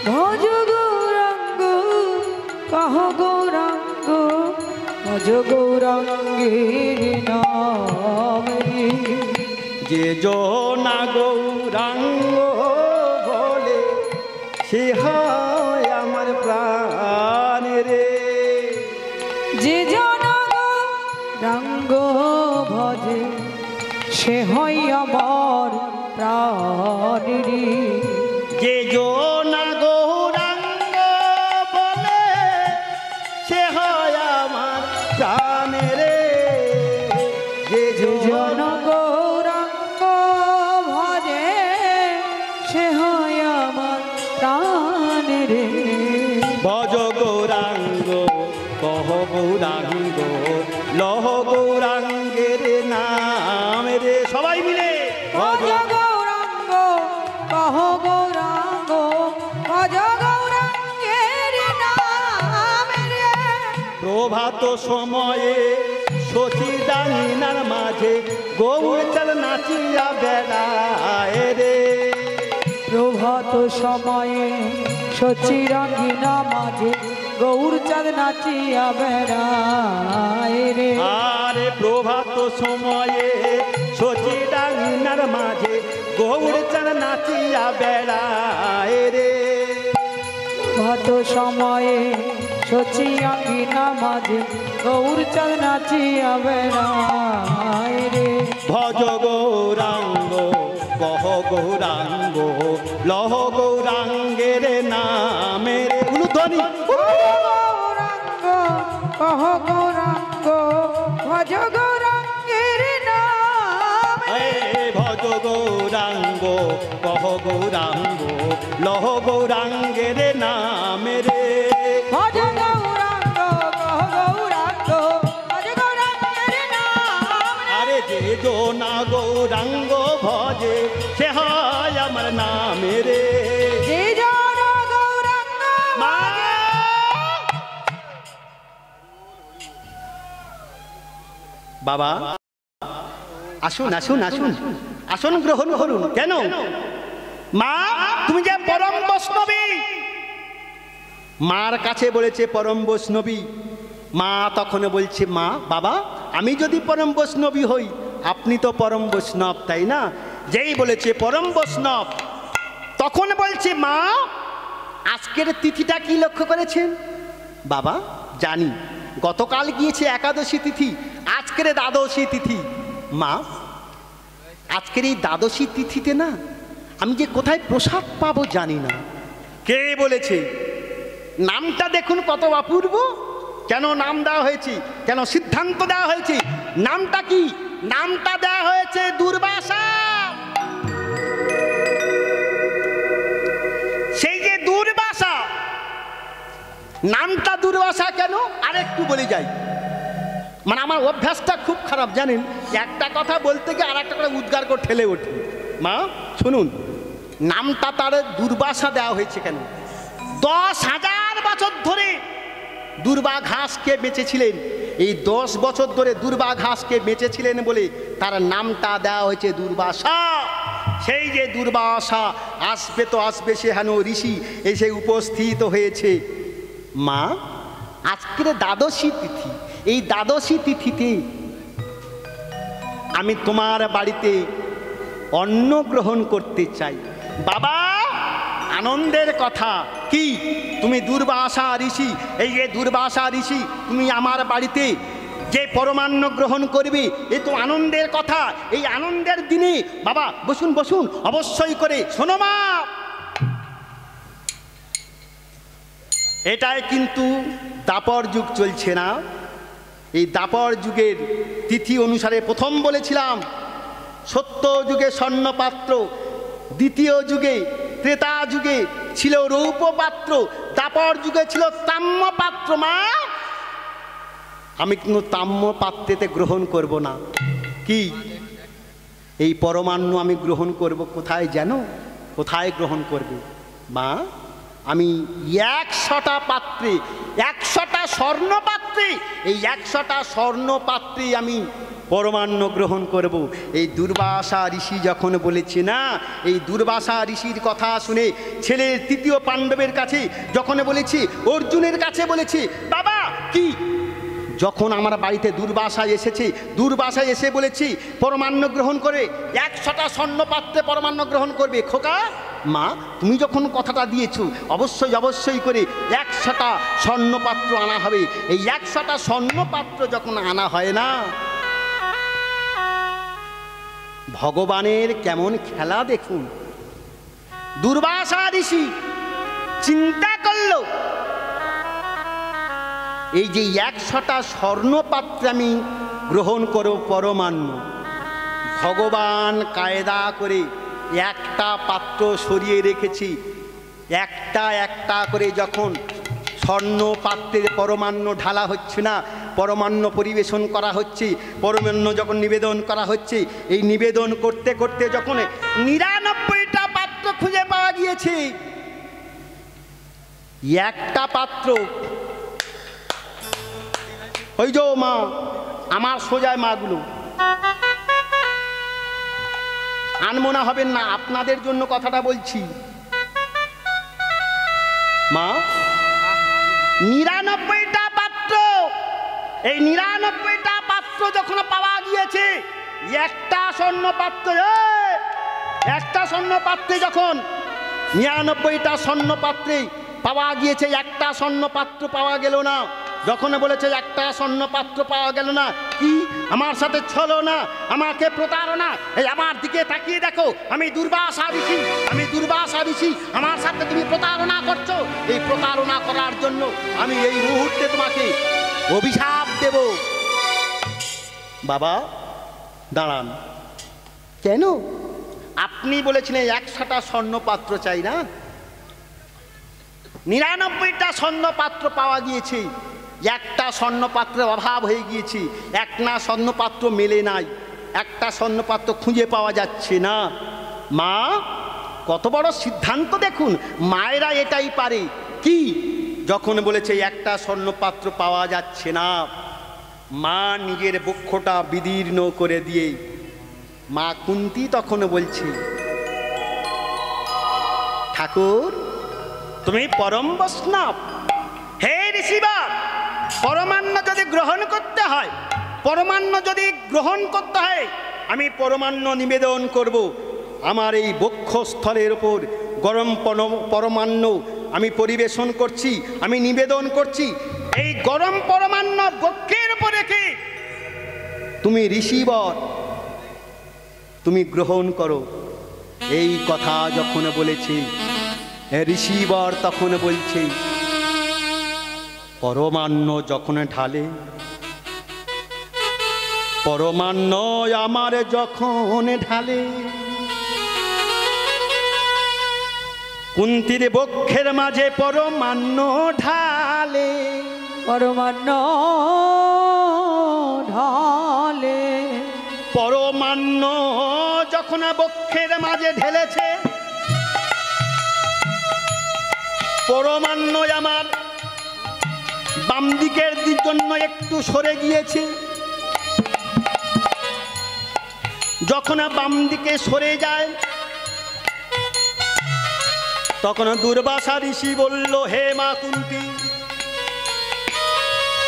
ভজ গৌরাঙ্গ, কহ গৌরাঙ্গ, ভজ গৌরাঙ্গের নাম রে। যে জনা গৌরাঙ্গ বলে, সে হয় আমার প্রাণ রে। যে জন গৌরাঙ্গ ভজে, সে হয় আমার প্রাণ রে। যে জনা গৌরাঙ্গ বলে, সে হয় আমার প্রাণ রে। যে জন গৌরাঙ্গ ভজে, সে হয় আমার প্রাণ রে। ভজ গৌরাঙ্গ, কহ গৌরাঙ্গ, লহ গৌরাঙ্গের নাম রে। সবাই মিলে ভজ গৌরাঙ্গ, কহ গৌরাঙ্গ, ভজ গৌরাঙ্গের নাম রে। প্রভাত সময়ে শচী ডাঙিনার মাঝে, গৌর চাল নাচিয়া বেড়ায় রে। প্রভাত সময়ে সচিরঙ্গিনা মাঝে, গৌর চাঁদ নাচিয়া বেড়ায় রে। আরে প্রভাত সময়ে শচী ডাঙিনার মাঝে, গৌর চাল নাচিয়া বেড়ায় রে। প্রভাত সময়ে সচিরঙ্গিনা মাঝে, গৌর চাঁদ নাচিয়া বেড়ায় রে। ভজ গৌরাঙ্গ, কহ গৌরাঙ্গ, লহ গৌরাঙ্গের নামে রে। ধ্বনি গৌরাঙ্গ, কহ গৌরাঙ্গ, ভজ গৌরাঙ্গের নাম রে। ভজ গৌরাঙ্গ, কহ গৌরাঙ্গ, লহ গৌরাঙ্গের নামে রে। ভজ গৌরাঙ্গ, কহ গৌরাঙ্গ, ভজ গৌরাঙ্গের নাম রে। আরে যে জনা গৌরাঙ্গ ভজে, সে হয় আমার নামে রে। যে জন গৌরাঙ্গ মা, বাবা আসুন আসুন আসুন, আসন গ্রহণ করুন। কেন মা, তুমি যে পরম বৈষ্ণবী, মার কাছে বলেছে পরম বৈষ্ণবী। মা তখন বলছে, মা বাবা, আমি যদি পরম বৈষ্ণবী হই, আপনি তো পরম বৈষ্ণব, তাই না? যেই বলেছে পরম বৈষ্ণব, তখন বলছে, মা আজকের তিথিটা কি লক্ষ্য করেছেন? বাবা জানি, গতকাল গিয়েছে একাদশী তিথি, আজকের দ্বাদশী তিথি। মা আজকের এই দ্বাদশী তিথিতে না আমি যে কোথায় প্রসাদ পাবো জানি না। কে বলেছে? নামটা দেখুন কত অপূর্ব। কেন নাম দেওয়া হয়েছে, কেন সিদ্ধান্ত দেওয়া হয়েছে? নামটা কি? নামটা দেওয়া হয়েছে দুর্বাসা। সেই যে দুর্বাসা, নামটা দুর্বাসা কেন আরেকটু বলে যাই। মানে আমার অভ্যাসটা খুব খারাপ জানেন, একটা কথা বলতে গিয়ে আর একটা করে উদ্গার করে ঠেলে ওঠে। মা শুনুন, নামটা তার দুর্বাসা দেওয়া হয়েছে কেন? 10,000 বছর ধরে দুর্বা ঘাসকে বেঁচেছিলেন। এই 10 বছর ধরে দুর্বা ঘাসকে বেঁচেছিলেন বলে তার নামটা দেওয়া হয়েছে দুর্বাসা। সেই যে দুর্বাসা আসবে তো আসবে, সে হেন ঋষি এসে উপস্থিত হয়েছে। মা আজকের দ্বাদশী তিথি, এই দ্বাদশী তিথিতে আমি তোমার বাড়িতে অন্ন গ্রহণ করতে চাই। বাবা আনন্দের কথা কি, তুমি দুর্বাসা ঋষি, এই যে দুর্বাসা ঋষি তুমি আমার বাড়িতে যে পরমান্ন গ্রহণ করবে, এ তো আনন্দের কথা। এই আনন্দের দিনে বাবা বসুন বসুন, অবশ্যই করে শোনো মা। এটাই কিন্তু দাপর যুগ চলছে না। এই দাপর যুগের তিথি অনুসারে প্রথম বলেছিলাম সত্য যুগে স্বর্ণপাত্র, দ্বিতীয় যুগে ত্রেতা যুগে ছিল রৌপ্য পাত্র, দাপর যুগে ছিল তাম্র পাত্র। মা আমি কিন্তু তাম্র পাত্রেতে গ্রহণ করব না। কি এই পরমান্ন আমি গ্রহণ করব কোথায় জানো? কোথায় গ্রহণ করবে মা? আমি 100টা পাত্রে, 100টা স্বর্ণ পাত্রে, এই 100টা স্বর্ণ পাত্রে আমি পরমান্ন গ্রহণ করব। এই দুর্বাসা ঋষি যখন বলেছে না, এই দুর্বাসা ঋষির কথা শুনে ছেলের তৃতীয় পাণ্ডবের কাছে যখন বলেছি, অর্জুনের কাছে বলেছি, বাবা কি যখন আমার বাড়িতে দুর্বাসা এসেছে, দুর্বাসা এসে বলেছি পরমান্ন গ্রহণ করে 100টা স্বর্ণ পাত্রে পরমান্ন গ্রহণ করবে। খোকা মা তুমি যখন কথাটা দিয়েছো, অবশ্যই অবশ্যই করে 100টা স্বর্ণপাত্র আনা হবে। এই 100টা স্বর্ণপাত্র যখন আনা হয় না, ভগবানের কেমন খেলা দেখুন। দুর্বাসা ঋষি চিন্তা করল, এই যে 100টা স্বর্ণপাত্র আমি গ্রহণ করব পরমান্ন, ভগবান কায়দা করে একটা পাত্র সরিয়ে রেখেছি। একটা একটা করে যখন স্বর্ণ পাত্রের পরমান্ন ঢালা হচ্ছে না, পরমান্ন পরিবেশন করা হচ্ছে, পরমান্ন যখন নিবেদন করা হচ্ছে, এই নিবেদন করতে করতে যখন 99টা পাত্র খুঁজে পাওয়া গিয়েছে, একটা পাত্র ওই যে মা আমার সোজায় মাগুলো আনমনা হবেন না, আপনাদের জন্য কথাটা বলছি। মা 99টা পাত্র, এই 99টা পাত্র যখন পাওয়া গিয়েছে, একটা স্বর্ণ পাত্র, একটা স্বর্ণ পাত্রে যখন 99টা স্বর্ণ পাত্রে পাওয়া গিয়েছে, একটা স্বর্ণ পাত্র পাওয়া গেল না। যখন বলেছে একটা স্বর্ণ পাত্র পাওয়া গেল না, কি আমার সাথে ছলো না, আমাকে প্রতারণা। এই আমার দিকে তাকিয়ে দেখো, আমি দুর্বাসা ঋষি, আমি দুর্বাসা ঋষি, আমার সাথে তুমি প্রতারণা করছো। এই প্রতারণা করার জন্য আমি এই মুহূর্তে তোমাকে অভিশাপ দেব। বাবা দাঁড়ান, কেন? আপনি বলেছিলেন 100টা স্বর্ণ পাত্র চাই না, 99টা স্বর্ণ পাত্র পাওয়া গিয়েছে, একটা স্বর্ণ পাত্রের অভাব হয়ে গিয়েছে, একটা স্বর্ণ পাত্র মেলে নাই, একটা স্বর্ণ পাত্র খুঁজে পাওয়া যাচ্ছে না। মা কত বড় সিদ্ধান্ত দেখুন, মায়েরা এটাই পারে। কি যখন বলেছে একটা স্বর্ণ পাত্র পাওয়া যাচ্ছে না, মা নিজের বক্ষটা বিদীর্ণ করে দিয়ে মা কুন্তী তখন বলছে, ঠাকুর তুমি পরম বৈষ্ণব, হে ঋষিবা, পরমান্ন যদি গ্রহণ করতে হয়, পরমান্ন যদি গ্রহণ করতে হয়, আমি পরমান্ন নিবেদন করব। আমার এই বক্ষস্থলের ওপর গরম পরমান্ন আমি পরিবেশন করছি, আমি নিবেদন করছি। এই গরম পরমান্ন বক্ষের উপর রেখে তুমি ঋষিবর তুমি গ্রহণ করো। এই কথা যখন বলেছি, ঋষিবর তখন বলছে, পরমান্ন যখন ঢালে, পরমান্ন আমার যখন ঢালে, কুন্তির বক্ষের মাঝে পরমান্ন ঢালে, পরমান্ন ঢালে, পরমান্ন যখন বক্ষের মাঝে ঢেলেছে, পরমান্ন আমার বাম দিকের জন্য একটু সরে গিয়েছে। যখন বাম দিকে সরে যায়, তখন দুর্বাসা ঋষি বলল, হে মা কুন্তি,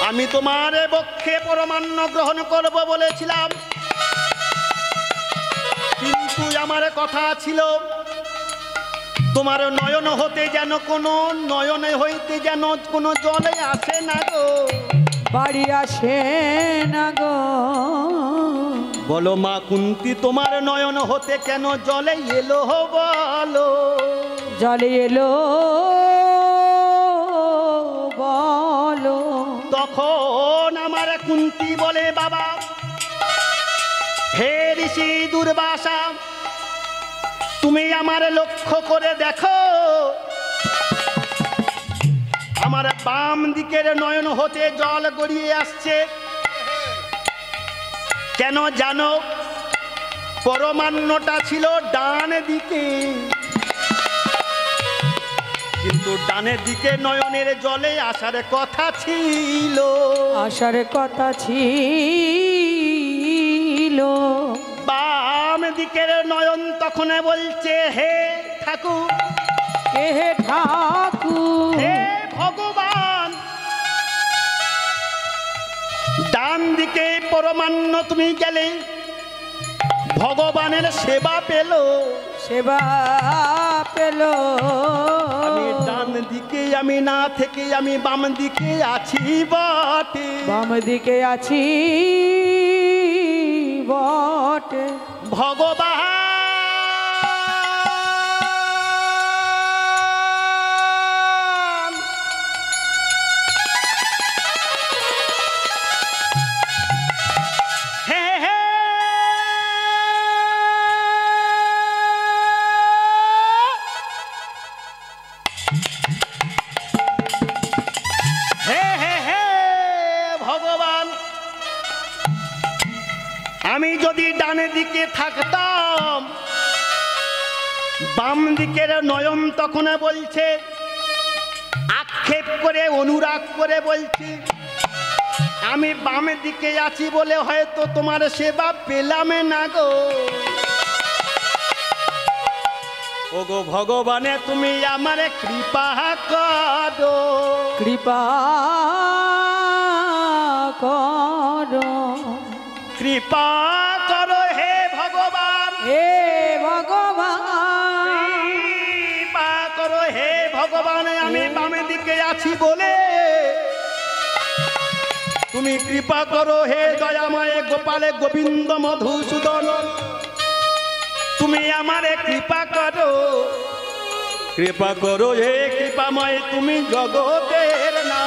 আমি তোমার বক্ষে পরমান্ন গ্রহণ করব বলেছিলাম, কিন্তু আমার কথা ছিল তোমার নয়ন হতে যেন কোনো নয়নে হইতে যেন কোনো জলে আসে না গো, বাড়ি আসে না গো। বলো মা কুন্তি, তোমার নয়ন হতে কেন জলে এলো বলো? জলে এলো বলো। তখন আমার কুন্তি বলে, বাবা হে ঋষি দুর্বাসা, তুমি আমার লক্ষ্য করে দেখো, আমার বাম দিকের নয়ন হতে জল গড়িয়ে আসছে। কেন জানো? পরমান্নটা ছিল ডান দিকে, কিন্তু ডানের দিকে নয়নের জলে আসার কথা ছিল, আসার কথা ছিল। বাম দিকের নয়ন তখন বলছে, হে ঠাকুর, হে ঠাকুর, হে ভগবান, ডান দিকে পরমান্ন তুমি গেলে ভগবানের সেবা পেল, সেবা পেল। আমি ডান দিকে আমি না থেকে আমি বাম দিকে আছি বটে, বাম দিকে আছি বটে। ভগবান হে হে হে হে হে ভগবান, আমি যদি ডানে দিকে থাকতাম, বাম দিকের নয়ন তখন বলছে, আক্ষেপ করে অনুরাগ করে বলছি, আমি বাম দিকে আছি বলে হয়তো তোমার সেবা পেলাম না গো। ওগো ভগবানে, তুমি আমার কৃপা করো, কৃপা করো, কৃপা করো হে ভগবান, হে ভগবান, কৃপা করো হে ভগবান, আমি বামে দিকে আছি বলে তুমি কৃপা করো হে দয়াময় গোপালে গোবিন্দ মধুসূদন, তুমি আমারে কৃপা করো, কৃপা করো হে কৃপাময়, তুমি জগতের না,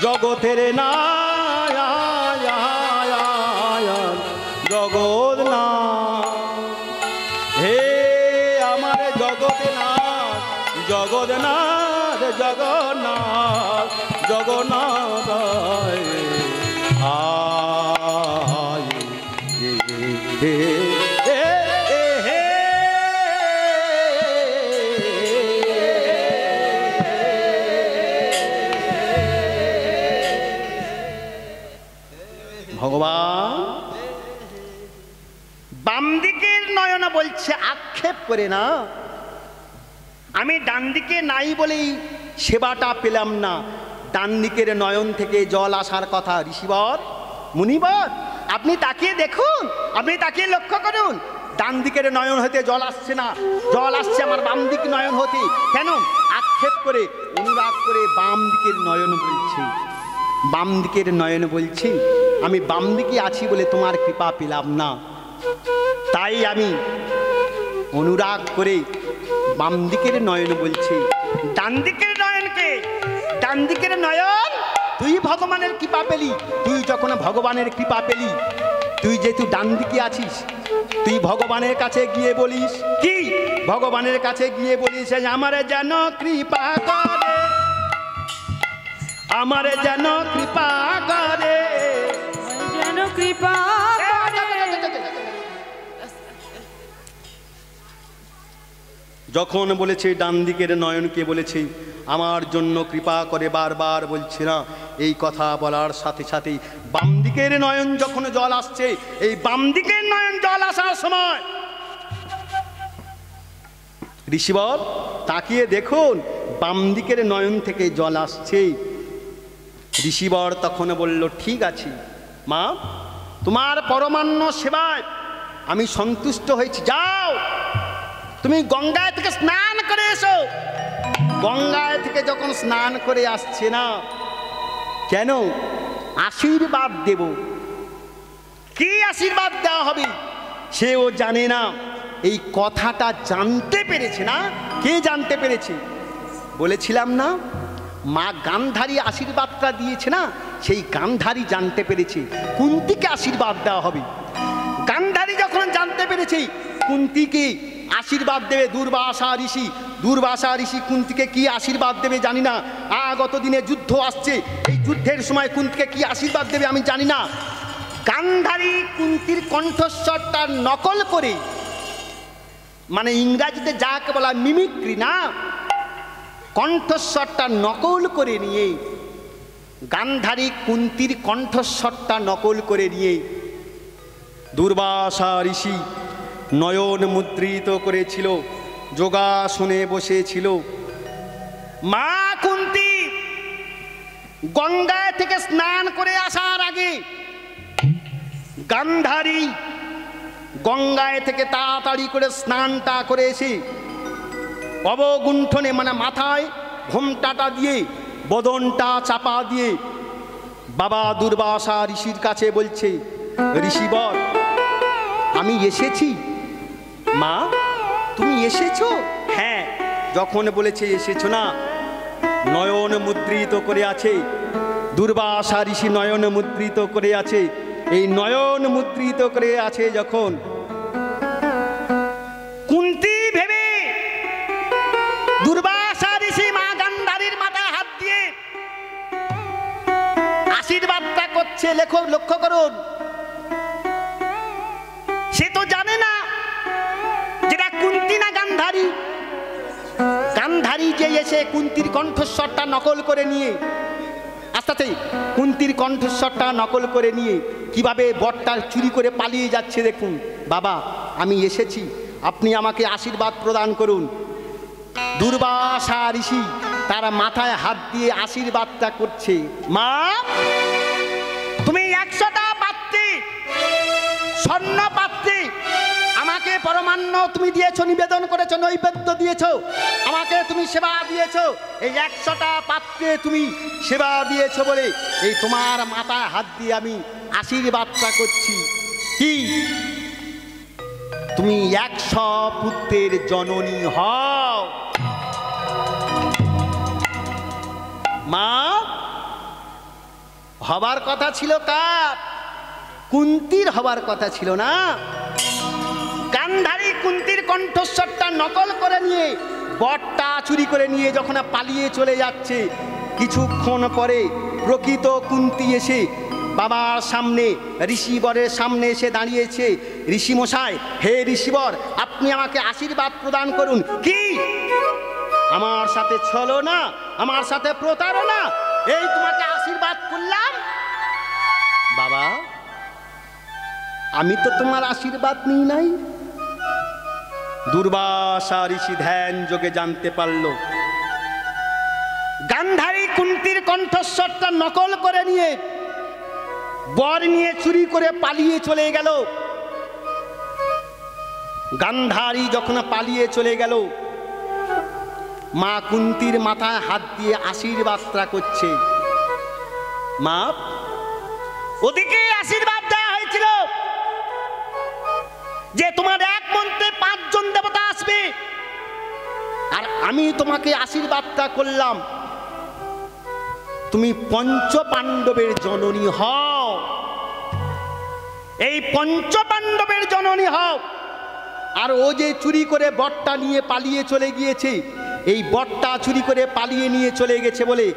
জগতের না, জগৎ না, হে আমার জগৎ না, জগৎ না, জগন্নাথ, জগন্নাথ আয় হে হে হে ভগবান বাম দিকের নয়ন বলছে, আক্ষেপ করে না, আমি ডান দিকে নাই বলেই সেবাটা পেলাম না, ডান দিকের নয়ন থেকে জল আসার কথা। ঋষিবর, মুনিবর, আপনি তাকিয়ে দেখুন, আপনি তাকিয়ে লক্ষ্য করুন, ডান দিকের নয়ন হতে জল আসছে না, জল আসছে আমার বাম দিক নয়ন হতে। কেন? আক্ষেপ করে অনুরাগ করে বাম দিকের নয়ন বলছে, বাম দিকের নয়ন বলছে, আমি বাম দিকে আছি বলে তোমার কৃপা পেলাম না। তাই আমি অনুরাগ করে বাম দিকের নয়ন বলছি। ডান দিকের নয়নকে, ডান দিকের নয়ন তুই ভগবানের কৃপা পেলি। তুই যখন ভগবানের কৃপা পেলি, তুই যেহেতু ডান দিকে আছিস, তুই ভগবানের কাছে গিয়ে বলিস কি? ভগবানের কাছে গিয়ে বলিস, আমারে যেন কৃপা করে, আমারে যেন কৃপা করে, যেন কৃপা করে। যখন বলেছে ডান দিকের নয়নকে বলেছে আমার জন্য কৃপা করে, বারবার বলছে না, এই কথা বলার সাথে সাথে বাম দিকের নয়ন যখন জল আসছে, এই বাম দিকের নয়ন জল আসার সময় ঋষিবর তাকিয়ে দেখুন বাম দিকের নয়ন থেকে জল আসছে। ঋষিবর তখন বলল, ঠিক আছে মা, তোমার পরমান্ন সেবায় আমি সন্তুষ্ট হয়েছি, যাও তুমি গঙ্গায় থেকে স্নান করে এসো। গঙ্গায় থেকে যখন স্নান করে আসছে না, কেন আশীর্বাদ দেব, কি আশীর্বাদ দেওয়া হবে সেও জানে না। এই কথাটা জানতে পেরেছে না, কে জানতে পেরেছে? বলেছিলাম না, মা গান্ধারী আশীর্বাদটা দিয়েছে না, সেই গান্ধারী জানতে পেরেছে কুন্তিকে আশীর্বাদ দেওয়া হবে। গান্ধারী যখন জানতে পেরেছে কুন্তিকে আশীর্বাদ দেবে দুর্বাসা ঋষি, দুর্বাসা ঋষি কুন্তিকে কি আশীর্বাদ দেবে জানি না। আগত দিনে যুদ্ধ আসছে, এই যুদ্ধের সময় কুন্তিকে কি আশীর্বাদ দেবে আমি জানি না। গান্ধারী কুন্তির কণ্ঠস্বরটা নকল করে, মানে ইংরাজিতে যাকে বলা মিমিক্রি না, কণ্ঠস্বরটা নকল করে নিয়ে, গান্ধারী কুন্তির কণ্ঠস্বরটা নকল করে নিয়ে দুর্বাসা ঋষি নয়ন মুদ্রিত করেছিল, যোগাসনে বসেছিল। মা কুন্তি গঙ্গায় থেকে স্নান করে আসার আগে গান্ধারী গঙ্গায় থেকে তাড়াতাড়ি করে স্নানটা করে এসে অবগুণ্ঠনে মানে মাথায় ঘোমটাটা দিয়ে বদনটা চাপা দিয়ে বাবা দুর্বাসা ঋষির কাছে বলছে, ঋষিবর আমি এসেছি। মা তুমি এসেছো? হ্যাঁ। যখন বলেছে এসেছো না, নয়ন মুদ্রিত করে আছে, দুর্বাসা ঋষি নয়ন মুদ্রিত করে আছে। এই নয়ন মুদ্রিত করে আছে যখন, কুন্তি ভেবে দুর্বাসা ঋষি মা গান্ধারীর মাথায় হাত দিয়ে আশীর্বাদটা করছে। লক্ষ্য করুন, সে তো জানে না যেটা কুন্তি না গান্ধারী। গান্ধারী যে এসে কুন্তির কণ্ঠস্বরটা নকল করে নিয়ে, আস্তে কুন্তির কণ্ঠস্বরটা নকল করে নিয়ে কিভাবে বরটা চুরি করে পালিয়ে যাচ্ছে দেখুন। বাবা আমি এসেছি, আপনি আমাকে আশীর্বাদ প্রদান করুন। দুর্বাসা ঋষি তার মাথায় হাত দিয়ে আশীর্বাদটা করছে। মা তুমি 100টা পাত্রে, স্বর্ণ পাত্রে আমাকে পরমান্ন তুমি দিয়েছো, নিবেদন করেছো, নৈবেদ্য দিয়েছো, আমাকে তুমি সেবা দিয়েছো। এই 100টা পাত্রে তুমি সেবা দিয়েছো বলে এই তোমার মাথায় হাত দিয়ে আমি আশীর্বাদটা করছি। কি তুমি 100 পুত্রের জননী হও। মা হবার কথা ছিল কার? কুন্তির হবার কথা ছিল না। গান্ধারী কুন্তির কণ্ঠস্বরটা নকল করে নিয়ে বরটা চুরি করে নিয়ে যখন পালিয়ে চলে যাচ্ছে, কিছুক্ষণ পরে প্রকৃত কুন্তি এসে বাবার সামনে, ঋষিবরের সামনে এসে দাঁড়িয়েছে। ঋষিমশাই, হে ঋষিবর আপনি আমাকে আশীর্বাদ প্রদান করুন। কি আমার সাথে ছলো না, আমার সাথে প্রতারণা, এই তোমাকে আশীর্বাদ করলাম। বাবা আমি তো তোমার আশীর্বাদ নিই নাই। দুর্বাসা ঋষি ধ্যান যোগে জানতে পারল গান্ধারী কুন্তির কণ্ঠস্বরটা নকল করে নিয়ে বর নিয়ে চুরি করে পালিয়ে চলে গেল। গান্ধারী যখন পালিয়ে চলে গেল, মা কুন্তির মাথায় হাত দিয়ে আশীর্বাদটা করছে। মা ওদিকে আশীর্বাদ দেওয়া হয়েছিল, যে তোমার এক মন্ত্রে 5 জন দেবতা আসবে, আর আমি তোমাকে আশীর্বাদটা করলাম তুমি পঞ্চ পাণ্ডবের জননী হও, এই পঞ্চ পাণ্ডবের জননী হও। আর ও যে চুরি করে বটটা নিয়ে পালিয়ে চলে গিয়েছে, এই বটটা চুরি করে পালিয়ে নিয়ে চলে গেছে বলে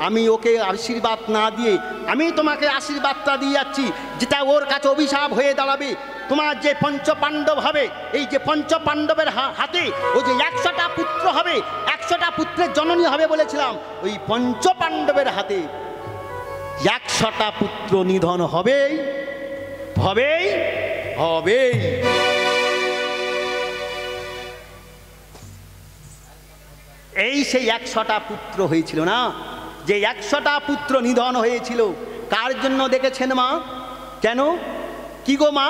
আমি ওকে আশীর্বাদ না দিয়ে আমি তোমাকে আশীর্বাদটা দিয়ে যাচ্ছি, যেটা ওর কাছে অভিশাপ হয়ে দাঁড়াবে। তোমার যে পঞ্চ পাণ্ডব হবে, এই যে পঞ্চ পাণ্ডবের হাতে ও যে 100টা পুত্র হবে, 100টা পুত্রের জননী হবে বলেছিলাম, ওই পঞ্চ পাণ্ডবের হাতে 100টা পুত্র নিধন হবেই হবেই হবেই। এই সেই 100টা পুত্র হয়েছিল না, যে 100টা পুত্র নিধন হয়েছিল কার জন্য দেখেছেন মা? কেন? কি গো মা,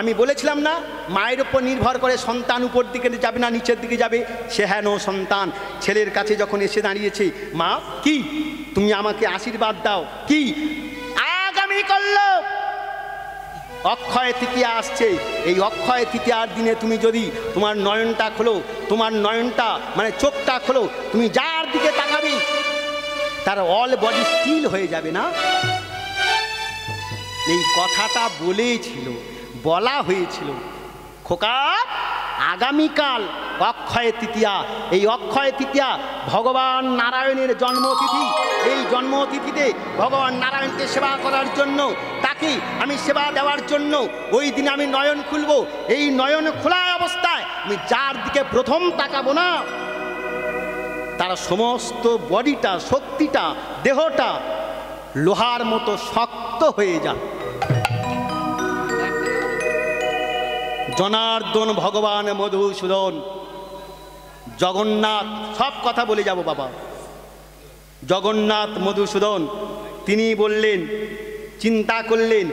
আমি বলেছিলাম না মায়ের উপর নির্ভর করে সন্তান উপর দিকে যাবে না নিচের দিকে যাবে? সে হেন সন্তান ছেলের কাছে যখন এসে দাঁড়িয়েছে, মা কি তুমি আমাকে আশীর্বাদ দাও, কি আগামী করল অক্ষয় তৃতীয়া আসছে, এই অক্ষয় তৃতীয়ার দিনে তুমি যদি তোমার নয়নটা খোলো, তোমার নয়নটা মানে চোখটা খোলো, তুমি যার দিকে তাকাবে তার অল বডি স্টিল হয়ে যাবে না? এই কথাটা বলেছিল, বলা হয়েছিল খোকা আগামীকাল অক্ষয় তৃতীয়া, এই অক্ষয় তৃতীয়া ভগবান নারায়ণের জন্মতিথি। এই জন্মতিথিতে ভগবান নারায়ণকে সেবা করার জন্য, তাকে আমি সেবা দেওয়ার জন্য ওই দিন আমি নয়ন খুলব। এই নয়ন খোলা অবস্থায় আমি যার দিকে প্রথম তাকাবো না তার সমস্ত বডিটা, শক্তিটা, দেহটা লোহার মতো শক্ত হয়ে যাবে। জনার্দন, ভগবান মধুসূদন, জগন্নাথ, সব কথা বলে যাব বাবা। জগন্নাথ মধুসূদন তিনি বললেন, চিন্তা করলেন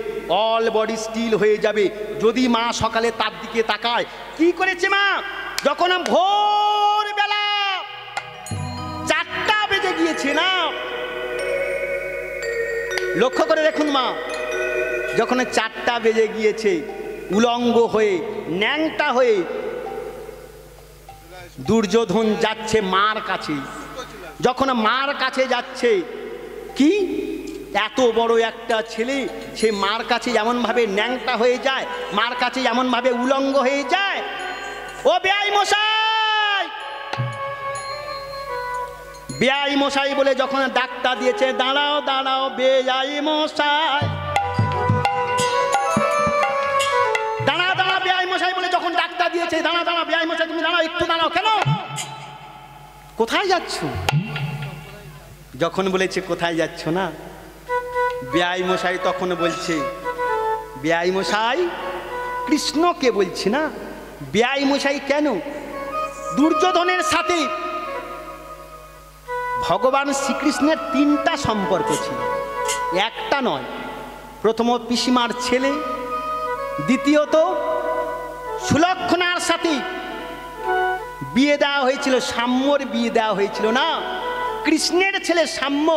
অল বডি স্টিল হয়ে যাবে যদি মা সকালে তার দিকে তাকায়। কি করেছে মা? যখন ভোরবেলা 4টা বেজে গিয়েছে না, লক্ষ্য করে দেখুন মা, যখন 4টা বেজে গিয়েছে উলঙ্গ হয়ে ন্যাংটা হয়ে দুর্যোধন যাচ্ছে মার কাছে। যখন মার কাছে যাচ্ছে, কি এত বড় একটা ছেলে সে মার কাছে এমনভাবে ন্যাংটা হয়ে যায়, মার কাছে এমনভাবে উলঙ্গ হয়ে যায়। ও বেয়াই মশাই, বেয়াই মশাই বলে যখন ডাকটা দিয়েছে, দাঁড়াও দাঁড়াও বেয়াই মশাই, দাঁড়া দাঁড়া বেয়াই মশাই বলে যখন ডাকটা দিয়েছে, দাঁড়া দাঁড়া বেয়াই মশাই তুমি দাঁড়াও, একটু দাঁড়াও। কেন? কোথায় যাচ্ছ? যখন বলেছে কোথায় যাচ্ছ না, বেয়াই মশাই তখন বলছে, বেয়াই মশাই কৃষ্ণকে বলছি না, বেয়াই মশাই কেন? দুর্যোধনের সাথে ভগবান শ্রীকৃষ্ণের 3টা সম্পর্ক ছিল, একটা নয়। প্রথমত পিসিমার ছেলে, দ্বিতীয়ত সুলক্ষণার সাথে বিয়ে দেওয়া হয়েছিল, সাম্যর বিয়ে দেওয়া হয়েছিল না, কৃষ্ণের ছেলে সাম্য,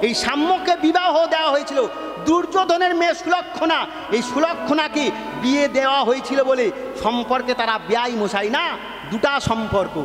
এই সাম্যকে বিবাহ দেওয়া হয়েছিল। দুর্যোধনের মেয়ে সুলক্ষণা, এই সুলক্ষণাকে বিয়ে দেওয়া হয়েছিল বলে সম্পর্কে তারা বেয়াই মশাই না, 2টা সম্পর্ক।